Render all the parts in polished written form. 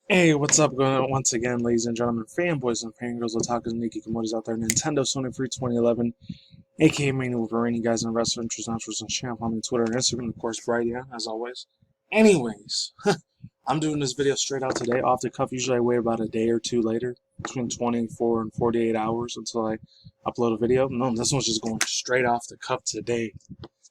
Hey, what's up going on once again, ladies and gentlemen, fanboys and fangirls, otakus, and nikikomoris out there, Nintendo, Sony Free 2011, aka Mania Wolverine, guys in wrestling, interest, naturals, and channel, on Twitter and Instagram, of course, right here, as always. Anyways, I'm doing this video straight out today, off the cuff. Usually I wait about a day or two later, between 24 and 48 hours until I upload a video. No, this one's just going straight off the cuff today.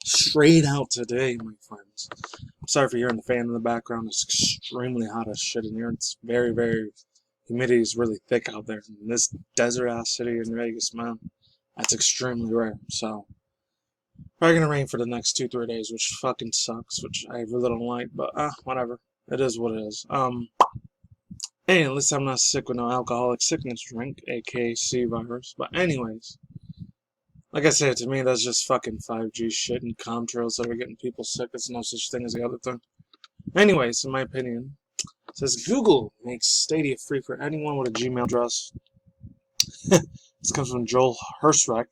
Straight out today, my friends. I'm sorry for hearing the fan in the background. It's extremely hot as shit in here. It's very, humidity is really thick out there. In this desert-ass city in Vegas, man, that's extremely rare. So, probably gonna rain for the next 2-3 days, which fucking sucks, which I really don't like, but whatever. It is what it is. Hey, at least I'm not sick with no alcoholic sickness drink, aka C virus. But anyways, like I said, to me, that's just fucking 5G shit and contrails that are getting people sick. It's no such thing as the other thing. Anyways, in my opinion, it says Google makes Stadia free for anyone with a Gmail address. This comes from Joel Hirschreck,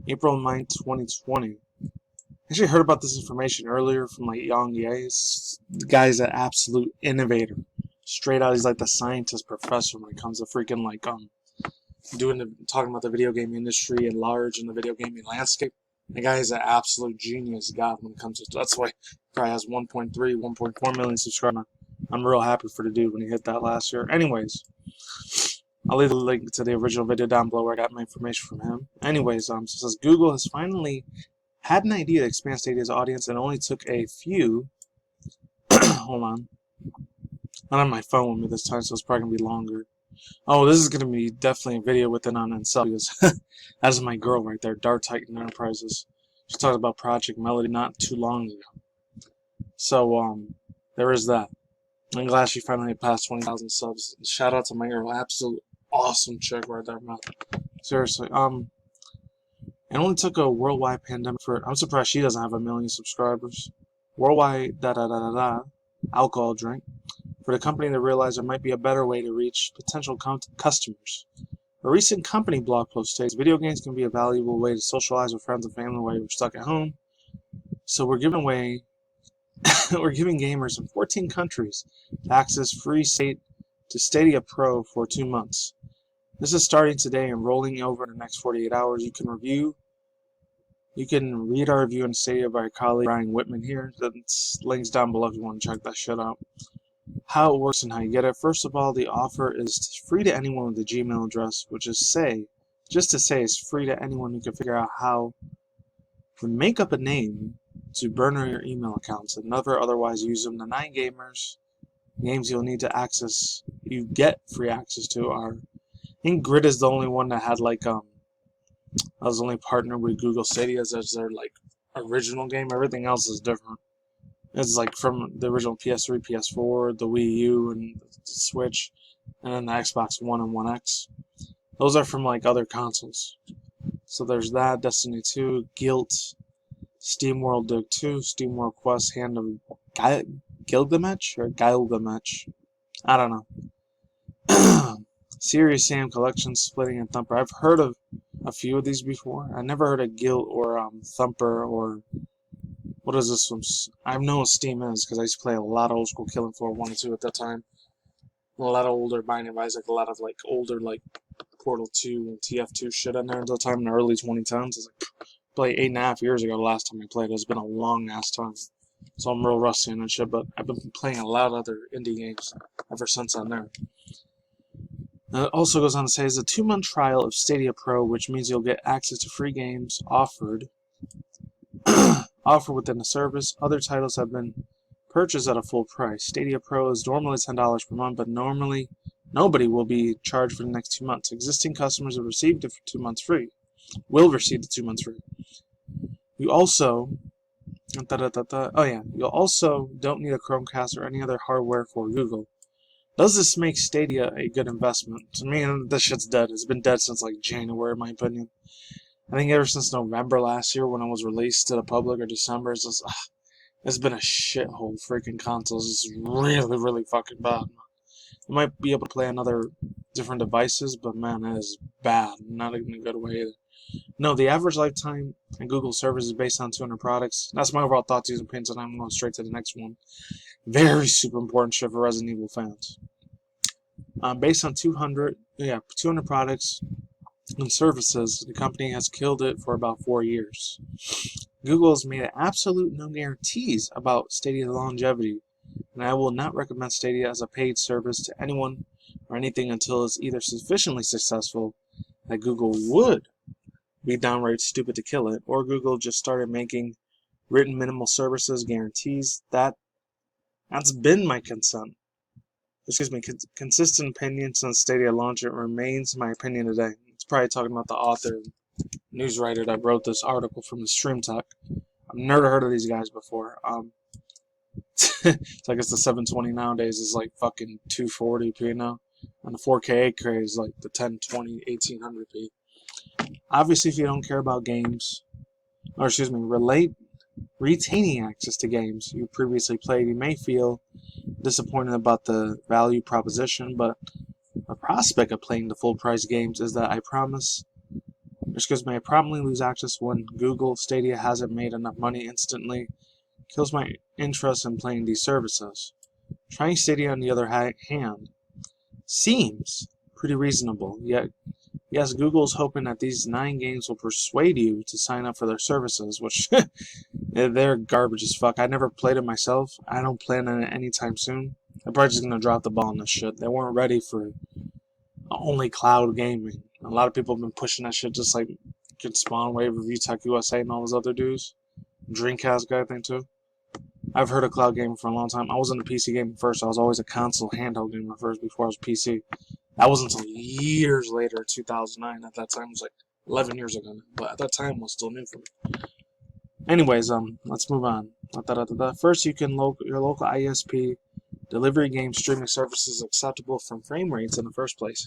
April 9, 2020. I actually heard about this information earlier from like Yang Ye's. The guy's an absolute innovator. Straight out, he's like the scientist professor when it comes to freaking like talking about the video game industry at large and the video gaming landscape. The guy is an absolute genius god when it comes to. That's why he probably has 1.3, 1.4 million subscribers. I'm real happy for the dude when he hit that last year. Anyways, I'll leave the link to the original video down below where I got my information from him. Anyways, it says Google has finally had an idea to expand Stadia's audience and only took a few. Hold on. I don't have my phone with me this time, so it's probably gonna be longer. Oh, this is going to be definitely a video within on itself because that's my girl right there, Dark Titan Enterprises. She talked about Project Melody not too long ago. So, there is that. I'm glad she finally passed 20,000 subs. Shout out to my girl, absolute awesome chick right there, man. Seriously. It only took a worldwide pandemic for. I'm surprised she doesn't have 1 million subscribers. Worldwide, alcohol drink. For the company to realize there might be a better way to reach potential customers. A recent company blog post states video games can be a valuable way to socialize with friends and family while you're stuck at home. So we're giving gamers in 14 countries access free to Stadia Pro for 2 months. This is starting today and rolling over in the next 48 hours. You can read our review on Stadia by our colleague Brian Whitman here. The link's down below if you want to check that shit out. How it works and how you get it. First of all, the offer is free to anyone with a Gmail address, which is just to say it's free to anyone who can figure out how to make up a name to burner your email accounts and never otherwise use them. The 9 games you'll need to access, you get free access to are, I think Grid is the only one that had like, I was only partnered with Google Stadia as their like original game. Everything else is different. It's like from the original PS3, PS4, the Wii U, and the Switch, and then the Xbox One and One X. Those are from like other consoles. So there's that, Destiny 2, Guilt, SteamWorld Dig 2, SteamWorld Quest, Hand of Gilgamesh or Gilgamesh. I don't know. Serious Sam Collection, Splitting, and Thumper. I've heard of a few of these before. I never heard of Guilt or Thumper or. What is this one? I know what Steam is because I used to play a lot of old school Killing Floor 1 and 2 at that time. A lot of older Binding of Isaac, a lot of like older like Portal 2 and TF2 shit in there at the time in the early 2010s. It's like played 8.5 years ago the last time I played. It's been a long ass time. So I'm real rusty on that shit, but I've been playing a lot of other indie games ever since I'm there. It also goes on to say it's a 2-month trial of Stadia Pro, which means you'll get access to free games offered within the service. Other titles have been purchased at a full price. Stadia Pro is normally $10 per month, but normally nobody will be charged for the next 2 months. Existing customers have received it for 2 months free. Will receive the 2 months free. You also you also don't need a Chromecast or any other hardware for Google. Does this make Stadia a good investment? To me, this shit's dead. It's been dead since like January, in my opinion. I think ever since November last year when it was released to the public, or December, it's been a shithole freaking consoles. It's really fucking bad. You might be able to play on other different devices, but man, it is bad. Not in a good way either. No, the average lifetime in Google servers is based on 200 products. That's my overall thoughts, using opinions, and I'm going straight to the next one. Very super important shit for Resident Evil fans. Based on 200 products and services, the company has killed it for about 4 years. Google has made absolute no guarantees about Stadia's longevity, and I will not recommend Stadia as a paid service to anyone or anything until it's either sufficiently successful that Google would be downright stupid to kill it, or Google just started making written minimal services guarantees. That's been my consistent opinion since Stadia launch. It remains my opinion today. It's probably talking about the author, news writer that wrote this article from the Stream Tech. I've never heard of these guys before. So I guess the 720 nowadays is like fucking 240p now, and the 4K 8K is like the 1020 1800p. Obviously, if you don't care about games, retaining access to games you previously played, you may feel disappointed about the value proposition, but the prospect of playing the full price games is that I probably lose access when Google Stadia hasn't made enough money instantly. Kills my interest in playing these services. Trying Stadia, on the other hand, seems pretty reasonable. Yet, yes, Google's hoping that these 9 games will persuade you to sign up for their services, which they're garbage as fuck. I never played it myself. I don't plan on it anytime soon. They're probably just gonna drop the ball on this shit. They weren't ready for only cloud gaming. A lot of people have been pushing that shit, just like Good Spawn Wave, Review Tech USA, and all those other dudes. Dreamcast guy, I think, too. I've heard of cloud gaming for a long time. I wasn't a PC gamer first. I was always a console handheld gamer first before I was PC. That wasn't until years later, 2009. At that time, it was like 11 years ago. But at that time, it was still new for me. Anyways, let's move on. First, your local ISP delivery game streaming service is acceptable from frame rates in the first place.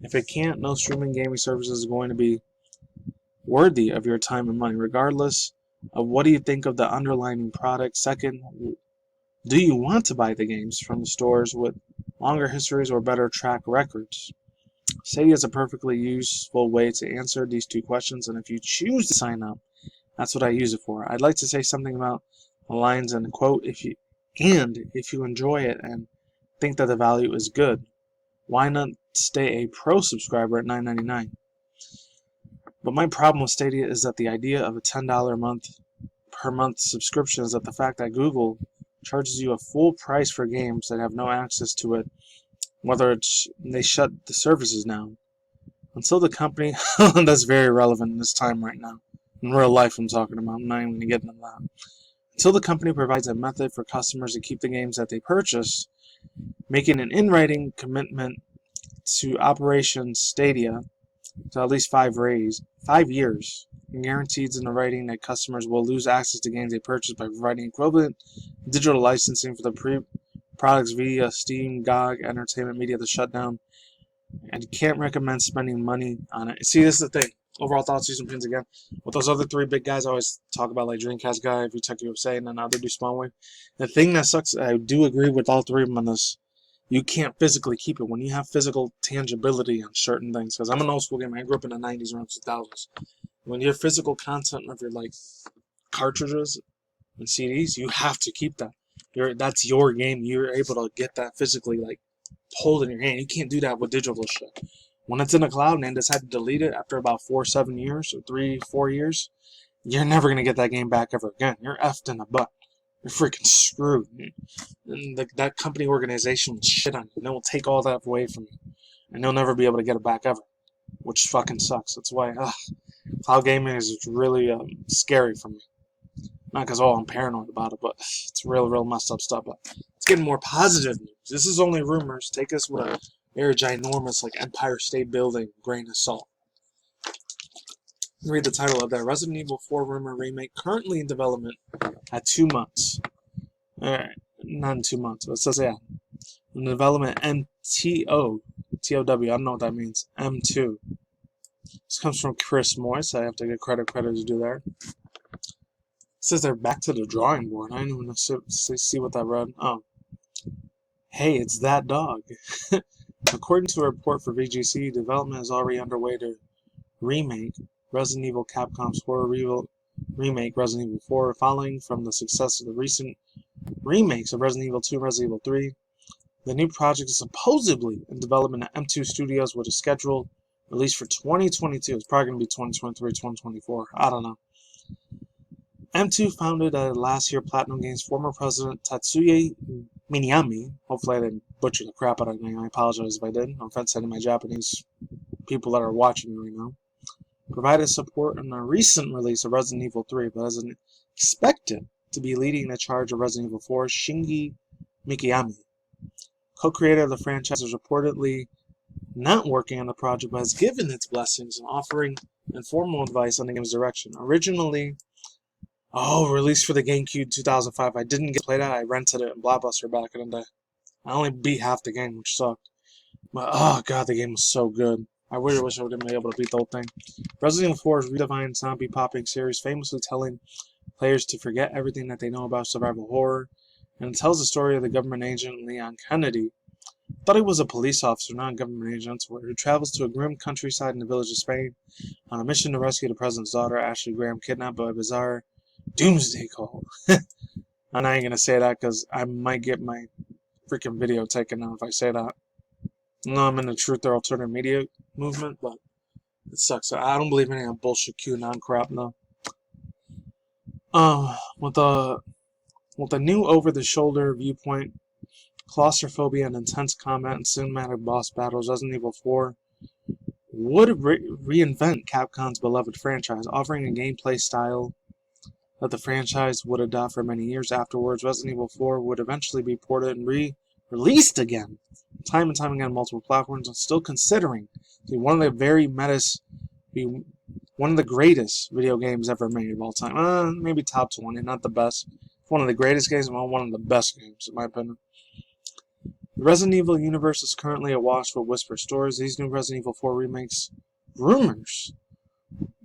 If it can't, no streaming gaming service is going to be worthy of your time and money, regardless of what do you think of the underlying product. Second, do you want to buy the games from the stores with longer histories or better track records? Stadia is a perfectly useful way to answer these 2 questions, and if you choose to sign up, that's what I use it for. I'd like to say something about the lines and quote, if you enjoy it and think that the value is good, why not stay a pro subscriber at $9.99? But my problem with Stadia is that the idea of a $10 per month subscription is that the fact that Google charges you a full price for games that have no access to it, whether they shut the services down. Until the company, that's very relevant in this time right now. In real life, I'm talking about. I'm not even going to get into that. Until the company provides a method for customers to keep the games that they purchase, making an in-writing commitment to Operation Stadia to at least 5 years, and guarantees in the writing that customers will lose access to games they purchase by providing equivalent digital licensing for the products via Steam, GOG, Entertainment Media to shut down, and can't recommend spending money on it. See, this is the thing. Overall thoughts, using pins again. With those other 3 big guys, I always talk about, like Dreamcast guy, Review Tech USA, and then other do Spawn Wave. The thing that sucks, I do agree with all 3 of them on this. You can't physically keep it when you have physical tangibility on certain things. Because I'm an old school gamer. I grew up in the 90s, around 2000s. When you have physical content of your like cartridges and CDs, you have to keep that. That's your game. You're able to get that physically, like hold in your hand. You can't do that with digital shit. When it's in the cloud and they decide to delete it after about 4-7 years or 3-4 years, you're never gonna get that game back ever again. You're effed in the butt. You're freaking screwed. And that company organization will shit on you. And they will take all that away from you. And you'll never be able to get it back ever. Which fucking sucks. That's why cloud gaming is really scary for me. Not because, I'm paranoid about it, but it's real messed up stuff. But it's getting more positive news. This is only rumors. Take this with a very ginormous, like, Empire State Building grain of salt. Read the title of that. Resident Evil 4 rumor remake currently in development at 2 months. Alright, not in 2 months, but it says, yeah. In development, MTO. TOW, I don't know what that means. M2. This comes from Chris Morris. I have to get credit is due there. It says they're back to the drawing board. I didn't even see what that read. Oh. Hey, it's that dog. According to a report for VGC, development is already underway to remake Resident Evil Capcom's horror remake Resident Evil 4, following from the success of the recent remakes of Resident Evil 2 and Resident Evil 3. The new project is supposedly in development at M2 Studios with a scheduled release for 2022. It's probably going to be 2023, 2024. I don't know. M2 founded last year Platinum Games former president Tatsuya Minami. Hopefully I didn't butcher the crap out of it. I apologize if I did. No offense to any of my Japanese people that are watching me right now. Provided support in the recent release of Resident Evil 3, but as expected to be leading the charge of Resident Evil 4, Shinji Mikami. Co-creator of the franchise, is reportedly not working on the project, but has given its blessings and offering informal advice on the game's direction. Originally, released for the GameCube 2005. I didn't get to play that. I rented it in Blockbuster back in the day. I only beat half the game, which sucked. But oh god, the game was so good. I really wish I would have been able to beat the whole thing. Resident Evil 4 is a redefined zombie popping series, famously telling players to forget everything that they know about survival horror, and it tells the story of the government agent Leon Kennedy. Thought he was a police officer, not a government agent, who travels to a grim countryside in the village of Spain on a mission to rescue the president's daughter, Ashley Graham, kidnapped by a bizarre doomsday call. I'm not even gonna say that because I might get my freaking video taken down if I say that. No, I'm in the truth or alternative media movement, but it sucks. I don't believe in any bullshit QAnon crap, no. With the new over-the-shoulder viewpoint, claustrophobia, and intense combat and cinematic boss battles, Resident Evil 4 would reinvent Capcom's beloved franchise, offering a gameplay style that the franchise would adopt for many years afterwards. Resident Evil 4 would eventually be ported and released again, time and time again on multiple platforms, and still considering to be one of the greatest video games ever made of all time. Maybe top 20, not the best. One of the greatest games, well, one of the best games, in my opinion. The Resident Evil universe is currently awash with whisper stories. These new Resident Evil 4 remakes, rumors,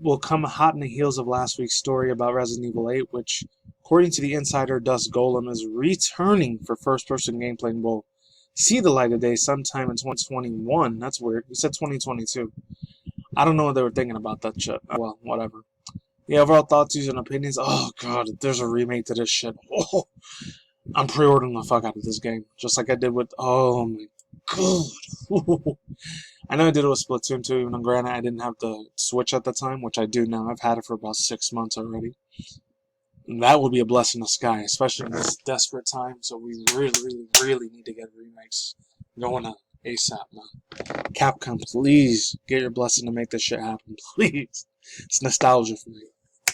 will come hot in the heels of last week's story about Resident Evil 8, which, according to the insider Dust Golem, is returning for first-person gameplay and will see the light of day sometime in 2021. That's weird. We said 2022. I don't know what they were thinking about that shit. Well, whatever. The overall thoughts, views, and opinions. Oh god, if there's a remake to this shit. Oh, I'm pre-ordering the fuck out of this game. Just like I did with... Oh my god. I know I did it with Splatoon 2, even though granted I didn't have the Switch at the time, which I do now. I've had it for about 6 months already. And that would be a blessing in the sky, especially in this desperate time. So we really need to get remakes going on ASAP, man. Capcom, please get your blessing to make this shit happen. Please. It's nostalgia for me.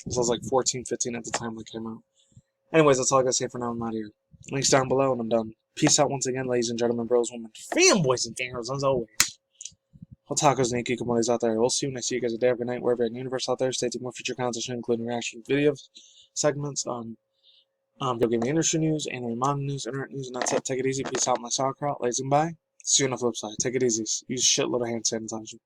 This was like 14, 15 at the time that came out. Anyways, that's all I gotta say for now. I'm out of here. Links down below, and I'm done. Peace out once again, ladies and gentlemen, bros, women, fanboys, and fangirls, as always. Tacos and Kikomoris out there. We'll see you when I see you guys a day or good night, wherever in the universe out there. Stay tuned for more future content, including reaction videos, segments on video gaming industry news, anime manga news, internet news, and that's it. Take it easy. Peace out, my sauerkraut. Ladies and bye. See you on the flip side. Take it easy. Use a shitload of hand sanitizer.